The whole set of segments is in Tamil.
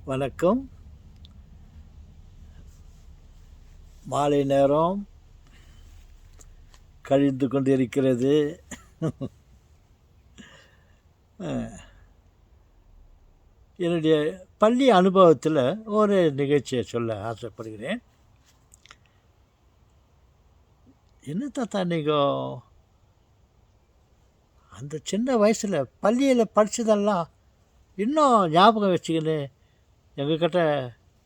வணக்கம். மாலை நேரம் கழிந்து கொண்டிருக்கிறது. என்னுடைய பள்ளி அனுபவத்தில் ஒரு நிகழ்ச்சியை சொல்ல ஆசைப்படுகிறேன். என்ன தாத்தா நீங்கள் அந்த சின்ன வயசில் பள்ளியில் படித்ததெல்லாம் இன்னும் ஞாபகம் வச்சுக்கின்னு எங்கக்கிட்ட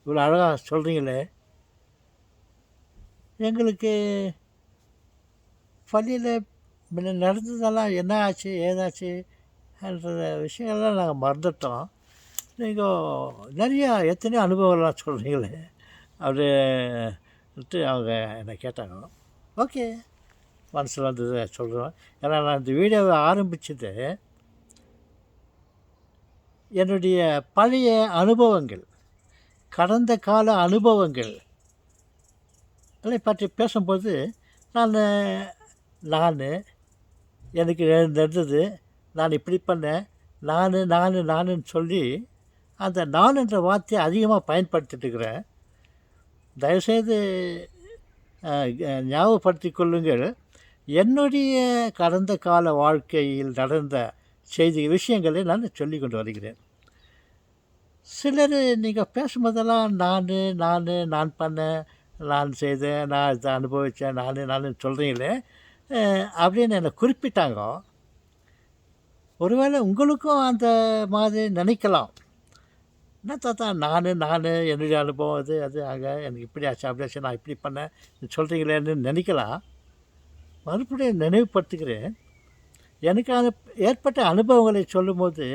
இவ்வளோ அழகாக சொல்கிறீங்களே. எங்களுக்கு பள்ளியில் முன்ன நடந்ததெல்லாம் என்ன ஆச்சு ஏதாச்சுன்ற விஷயங்கள்லாம் நாங்கள் மறந்துட்டோம். நீங்கள் நிறையா எத்தனையோ அனுபவம்லாம் சொல்கிறீங்களே அப்படின்ட்டு அவங்க என்னை கேட்டாங்க. ஓகே, மனசில் வந்ததை சொல்கிறோம். ஏன்னா நான் இந்த வீடியோவை ஆரம்பித்தது என்னுடைய பழைய அனுபவங்கள், கடந்த கால அனுபவங்கள் அதை பற்றி பேசும்போது நான் எனக்கு நடந்தது, நான் இப்படி பண்ணேன், நானுன்னு சொல்லி அந்த நான் என்ற வார்த்தையை அதிகமாக பயன்படுத்திட்டுருக்கிறேன். தயவுசெய்து ஞாபகப்படுத்தி கொள்ளுங்கள். என்னுடைய கடந்த கால வாழ்க்கையில் நடந்த விஷயங்களை நான் சொல்லி கொண்டு வருகிறேன். சிலர் நீங்கள் பேசும்போதெல்லாம் நான் பண்ணேன், நான் செய்தேன், நான் இதை அனுபவித்தேன், நான் சொல்கிறீங்களே அப்படின்னு என்னை குறிப்பிட்டாங்க. ஒருவேளை உங்களுக்கும் அந்த மாதிரி நினைக்கலாம். என்ன தாத்தா நான் என்னுடைய அனுபவம் அது ஆக எனக்கு இப்படி ஆச்சு அப்படி ஆச்சு, நான் இப்படி பண்ணேன் சொல்கிறீங்களேன்னு நினைக்கலாம். மறுபடியும் நினைவுபடுத்துகிறேன். எனக்கு ஏற்பட்ட அனுபவங்களை சொல்லும்போது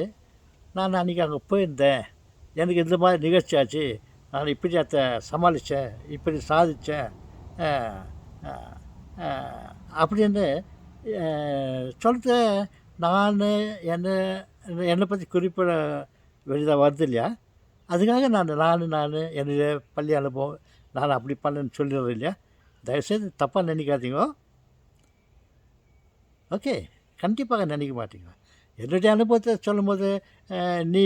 நான் அன்றைக்கி அங்கே போயிருந்தேன், எனக்கு இந்த மாதிரி நிகழ்ச்சி ஆச்சு, நான் இப்படி அதை சமாளித்தேன், இப்படி சாதித்தேன் அப்படின்னு சொல்லிட்டு நான் என்னை பற்றி குறிப்பிட வெளியாக வருது இல்லையா, அதுக்காக நான் என்னுடைய பள்ளி அனுபவம் நான் அப்படி பண்ணேன்னு சொல்லிடுறேன் இல்லையா. தயவுசெய்து தப்பாக நினைக்காதீங்க. ஓகே, கண்டிப்பாக நினைக்க மாட்டீங்க. என்னுடைய அனுபவத்தை சொல்லும்போது நீ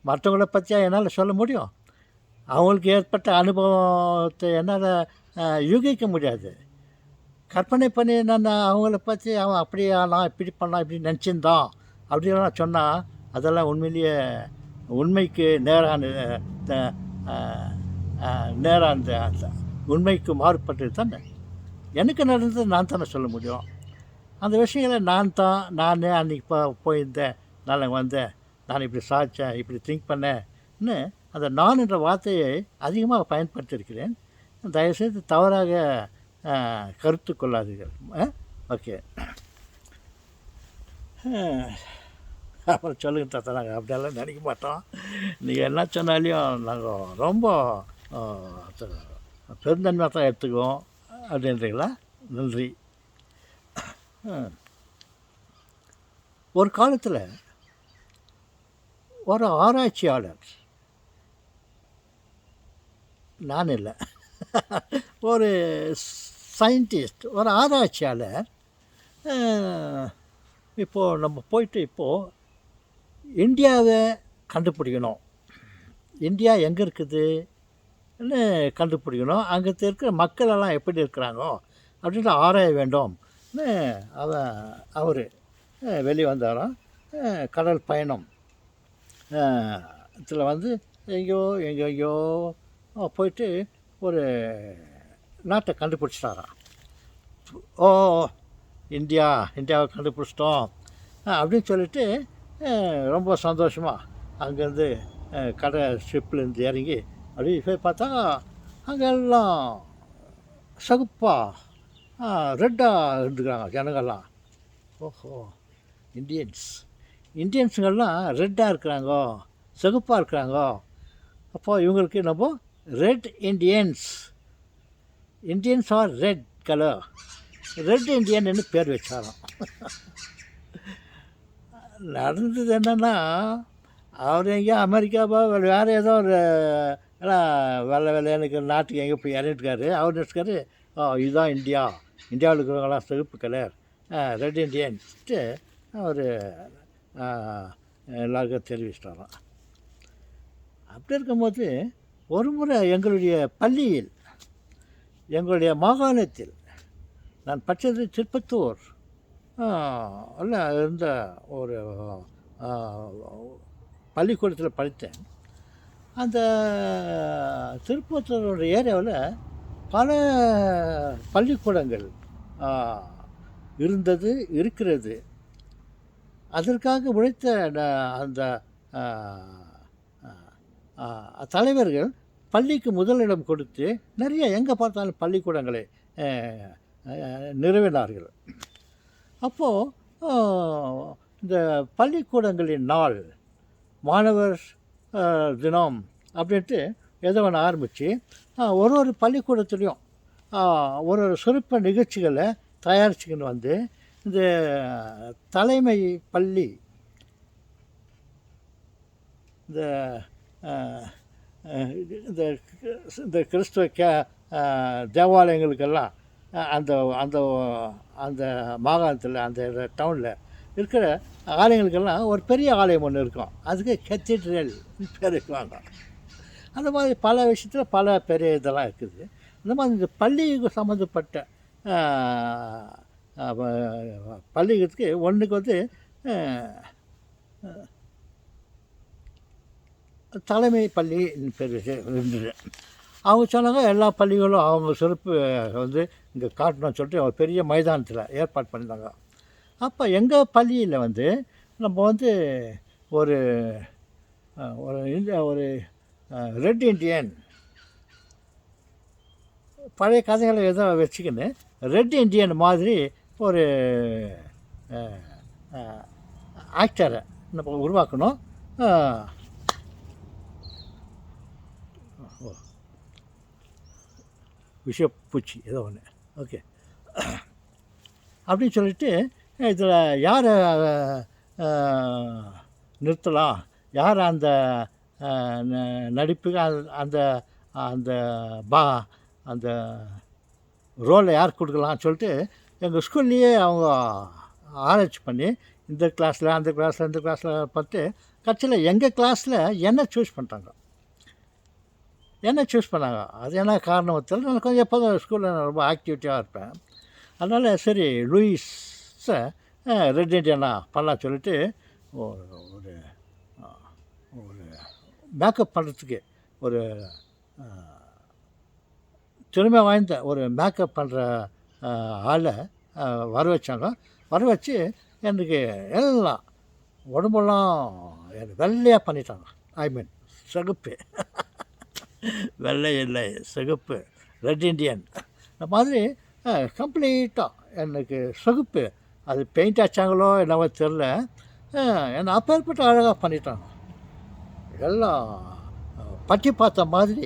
மற்றவங்கள பற்றியா என்னால் சொல்ல முடியும்? அவங்களுக்கு ஏற்பட்ட அனுபவத்தை என்னால் யூகிக்க முடியாது. கற்பனை பண்ணி நான் அவங்கள பற்றி அவன் அப்படியா நான் இப்படி பண்ணான் இப்படி நினச்சிருந்தான் அப்படின்லாம் சொன்னால் அதெல்லாம் உண்மையிலேயே உண்மைக்கு நேரான உண்மைக்கு மாறுபட்டது தானே. எனக்கு நடந்தது நான் தானே சொல்ல முடியும். அந்த விஷயங்களை நான் அன்றைக்கி போயிருந்தேன், நான் வந்தேன், நான் இப்படி சாதித்தேன், இப்படி திங்க் பண்ணேன்னு அந்த நான் என்ற வார்த்தையை அதிகமாக பயன்படுத்தியிருக்கிறேன். தயவுசெய்து தவறாக கருத்து கொள்ளாதீர்கள். ஓகே, அப்புறம் சொல்லுங்க தாத்தா, நாங்கள் அப்படியெல்லாம் நினைக்க மாட்டோம். நீங்கள் என்ன சொன்னாலையும் நாங்கள் ரொம்ப பெருந்தன்மையாக தான் எடுத்துக்குவோம் அப்படின்றீங்களா? நன்றி. ஒரு காலத்தில் ஒரு ஆராய்ச்சியாளர், நான் இல்லை, ஒரு சயின்டிஸ்ட், ஒரு ஆராய்ச்சியாளர் இப்போது நம்ம போயிட்டு இந்தியாவை கண்டுபிடிக்கணும், இந்தியா எங்கே இருக்குதுன்னு கண்டுபிடிக்கணும், அங்கே இருக்கிற மக்களெல்லாம் எப்படி இருக்கிறாங்கோ அப்படின்ட்டு ஆராய வேண்டும்னு அவர் வெளியே வந்தாராம். கடல் பயணம் இதில் எங்கேயோ போயிட்டு ஒரு நாட்டை கண்டுபிடிச்சிட்டாராம். ஓ, இந்தியாவை கண்டுபிடிச்சிட்டோம் அப்படின்னு சொல்லிட்டு ரொம்ப சந்தோஷமாக அங்கேருந்து ஷிப்லேருந்து இறங்கி அப்படி போய் பார்த்தா அங்கே எல்லாம் சகுப்பாக ரெட்டாக இருந்துக்கிறாங்க ஜனங்கள்லாம். ஓஹோ, இந்தியன்ஸுங்கள்லாம் ரெட்டாக இருக்கிறாங்கோ, சிகப்பாக இருக்கிறாங்கோ, அப்போ இவங்களுக்கு நம்ம red Indians are red colour, red இண்டியன்னு பேர் வச்சாராம். நடந்தது என்னென்னா, அவர் எங்கேயோ அமெரிக்காவோ வேறு ஏதோ ஒரு வெள்ளைன்னு இருக்கிற நாட்டுக்கு எங்கே போய் இறங்கிட்டுருக்காரு. அவர் நினச்சிக்காரு, இதுதான் இந்தியாவில் இருக்கிறவங்களாம் சிகப்பு கலர், ரெட் இண்டியன்ஸ்ட்டு அவர் எல்லாருக்கும் தெரிவிச்சிட்டாராம். அப்படி இருக்கும்போது ஒரு முறை எங்களுடைய பள்ளியில், எங்களுடைய மாகாணத்தில், நான் படித்தது திருப்பத்தூர் அல்ல இருந்த ஒரு பள்ளிக்கூடத்தில் படித்தேன். அந்த திருப்பத்தூரோட ஏரியாவில் பல பள்ளிக்கூடங்கள் இருந்தது, இருக்கிறது. அதற்காக உழைத்த அந்த தலைவர்கள் பள்ளிக்கு முதலிடம் கொடுத்து நிறைய எங்கே பார்த்தாலும் பள்ளிக்கூடங்களை நிறுவினார்கள். அப்போது இந்த பள்ளிக்கூடங்களின் நாள், மாணவர் தினம் அப்படின்ட்டு ஏதோ ஒன்று ஆரம்பித்து ஒரு பள்ளிக்கூடத்துலேயும் ஒரு சிறப்பு நிகழ்ச்சிகளை தயாரிச்சுக்கின்னு வந்து இந்த தலைமை பள்ளி, இந்த இந்த இந்த கிறிஸ்துவ தேவாலயங்களுக்கெல்லாம் அந்த அந்த அந்த மாகாணத்தில், அந்த டவுனில் இருக்கிற ஆலயங்களுக்கெல்லாம் ஒரு பெரிய ஆலயம் ஒன்று இருக்கும். அதுக்கு கத்தீட்ரல் பேர் வைக்குவாங்க. அந்த மாதிரி பல விஷயத்தில் பல பெரிய இதெல்லாம் இருக்குது. இந்த மாதிரி இந்த பள்ளிக்கு சம்மந்தப்பட்ட பள்ளிகளுக்கு ஒன்றுக்கு வந்து தலைமை பள்ளி பேர் இருந்தது. அவங்க சொன்னாங்க எல்லா பள்ளிகளும் அவங்க சிறப்பு வந்து இங்கே காட்டணும்னு சொல்லிட்டு அவங்க பெரிய மைதானத்தில் ஏற்பாடு பண்ணியிருந்தாங்க. அப்போ எங்கள் பள்ளியில் வந்து நம்ம வந்து ஒரு ஒரு ரெட் இண்டியன் பழைய கதைகளை எதோ வச்சுக்கின்னு ரெட் இண்டியன் மாதிரி ஒரு ஆக்டரை நம்ம உருவாக்கணும். விஷப்பூச்சி ஏதோ ஒன்று, ஓகே, அப்படின்னு சொல்லிட்டு இதில் யாரை நிறுத்தலாம், யார் அந்த நடிப்புக்கு அந்த அந்த அந்த ரோலை யார் கொடுக்கலாம்னு சொல்லிட்டு எங்கள் ஸ்கூல்லையே அவங்க ஆராய்ச்சி பண்ணி இந்த கிளாஸில் அந்த கிளாஸில் இந்த கிளாஸில் பார்த்து கட்சியில் எங்கள் கிளாஸில் என்ன சூஸ் பண்ணுறாங்க, என்ன சூஸ் பண்ணாங்க. அது என்ன காரணம் தெரியல. நான் கொஞ்சம் எப்போதும் ஸ்கூலில் நான் ரொம்ப ஆக்டிவிட்டியாக இருப்பேன். அதனால் சரி லூயிஸை ரெட் இண்டியனா பண்ணலாம் சொல்லிட்டு ஒரு ஒரு மேக்கப் பண்ணுறதுக்கு ஒரு திறமை வாய்ந்த ஒரு மேக்கப் பண்ணுற ஆளை வர வச்சாங்க. வர வச்சு எனக்கு எல்லாம் உடம்பெல்லாம் எனக்கு வெள்ளையாக பண்ணிட்டாங்க. ஐ மீன் சிகப்பு, வெள்ளை இல்லை சிகப்பு, ரெட் இண்டியன். இந்த மாதிரி கம்ப்ளீட்டாக எனக்கு சிகப்பு. அது பெயிண்ட் அடித்தாங்களோ என்னவோ தெரில, என்னை அப்பேற்பட்ட அழகாக பண்ணிட்டாங்க. எல்லாம் பட்டி பார்த்த மாதிரி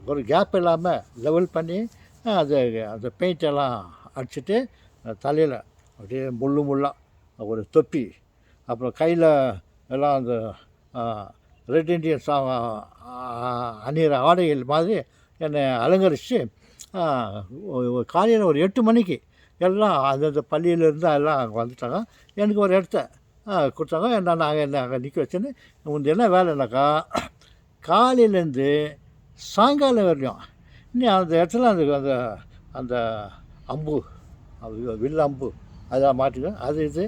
ஒரு கேப் இல்லாமல் லெவல் பண்ணி அது அந்த பெயிண்டெல்லாம் அடிச்சுட்டு தலையில் அப்படியே முள்ளாக ஒரு தொப்பி, அப்புறம் கையில் எல்லாம் அந்த ரெட் இண்டியன்ஸ் அணிகிற ஆடைகள் மாதிரி என்னை அலங்கரித்து காலையில் ஒரு 8 மணிக்கு எல்லாம் அந்தந்த பள்ளியிலேருந்து எல்லாம் அங்கே வந்துட்டாங்க. எனக்கு ஒரு இடத்த கொடுத்தாங்க. என்ன அங்கே நிற்க வச்சுன்னு, உங்களுக்கு என்ன வேலைனாக்கா காலையிலேருந்து சாயங்காலம் வரையும் இன்னும் அந்த இடத்துல அந்த அந்த அந்த அம்பு, வில் அம்பு அதெல்லாம் மாட்டிக்கணும், அது இது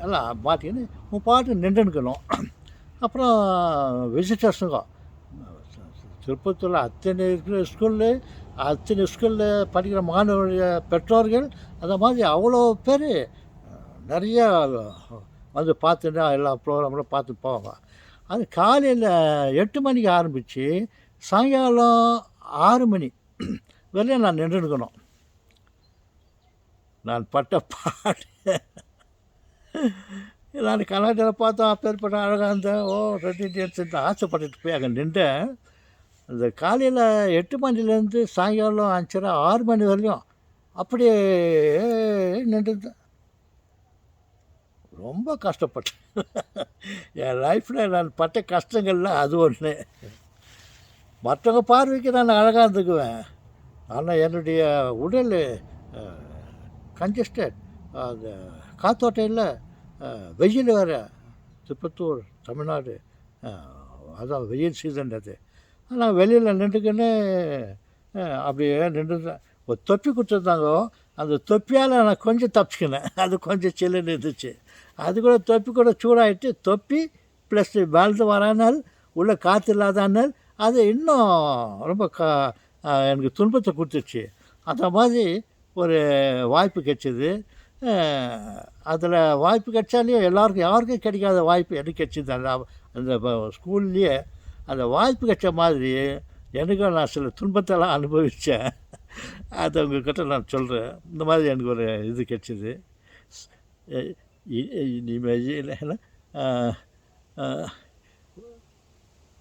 எல்லாம் மாட்டிக்கின்னு உன் பாட்டு நின்றுக்கணும். அப்புறம் விசிட்டர்ஸுங்க திருப்பத்தூரில் அத்தனை இருக்கிற அத்தனை ஸ்கூலில் படிக்கிற மாணவர்களுடைய பெற்றோர்கள் அந்த மாதிரி அவ்வளோ பேர் நிறையா வந்து பார்த்துட்டு எல்லா ப்ரோக்ராம்லாம் பார்த்து போவாங்க. அது காலையில் 8 மணிக்கு ஆரம்பித்து சாயங்காலம் 6 மணி வரையும் நான் நின்றுக்கணும். நான் பட்ட பாடு நான் கர்நாடகாவில் பார்த்தோம். அப்பேற்பட்ட அழகாக இருந்தேன். ரெட் இண்டியன்ஸ் ஆசைப்பட்டுட்டு போய் அங்கே நின்றேன். அந்த காலையில் 8 மணிலேருந்து சாயங்காலம் 5:30 6 மணி வரையும் அப்படியே நின்றுருந்தேன். ரொம்ப கஷ்டப்பட்டேன். என் லைஃப்பில் நான் பட்ட கஷ்டங்கள்லாம் அது ஒன்று. மற்றவங்க பார்வைக்கு நான் அழகாக இருந்துக்குவேன். ஆனால் என்னுடைய உடல் கன்ஜஸ்டட், அந்த காத்தோட்டையில் வெயில் வேறு. திருப்பத்தூர் தமிழ்நாடு அதான் வெயில் சீசன் அது. ஆனால் வெளியில் நின்றுக்கின்னு அப்படியே நின்று ஒரு தொப்பி கொடுத்துருந்தாங்க. அந்த தொப்பியால் நான் கொஞ்சம் தப்பிச்சுக்கினேன். அது கொஞ்சம் சில்லுன்னு இருந்துச்சு. அது கூட தொப்பி கூட சூடாகிட்டு, தொப்பி ப்ளஸ் வளர்ந்து வரானால் உள்ளே காற்று இல்லாதானால் அது இன்னும் ரொம்ப எனக்கு துன்பத்தை கொடுத்துச்சு. அந்த மாதிரி ஒரு வாய்ப்பு கிடச்சிது. அதில் வாய்ப்பு கிடைச்சாலையும் யாருக்கும் கிடைக்காத வாய்ப்பு எனக்கு கிடச்சிது. அந்த ஸ்கூல்லையே அந்த வாய்ப்பு கிடைச்ச மாதிரி எனக்கும் நான் சில துன்பத்தெல்லாம் அனுபவித்தேன். அதை உங்கள்கிட்ட நான் சொல்கிறேன். இந்த மாதிரி எனக்கு ஒரு இது கிடச்சிது. இனிமையில்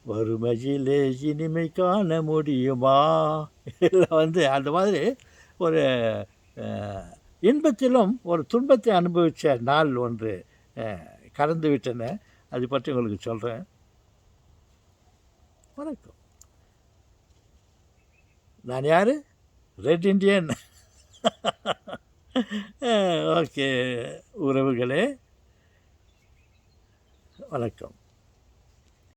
வறுமையிலே இனிமை காண முடியுமா இல்லை அந்த மாதிரி ஒரு இன்பத்திலும் ஒரு துன்பத்தை அனுபவித்த நாள் ஒன்று கடந்து விட்டன. அதை பற்றி உங்களுக்கு சொல்கிறேன். வணக்கம். நான் யார்? Red Indian. ஓகே உறவுகளே, வணக்கம்.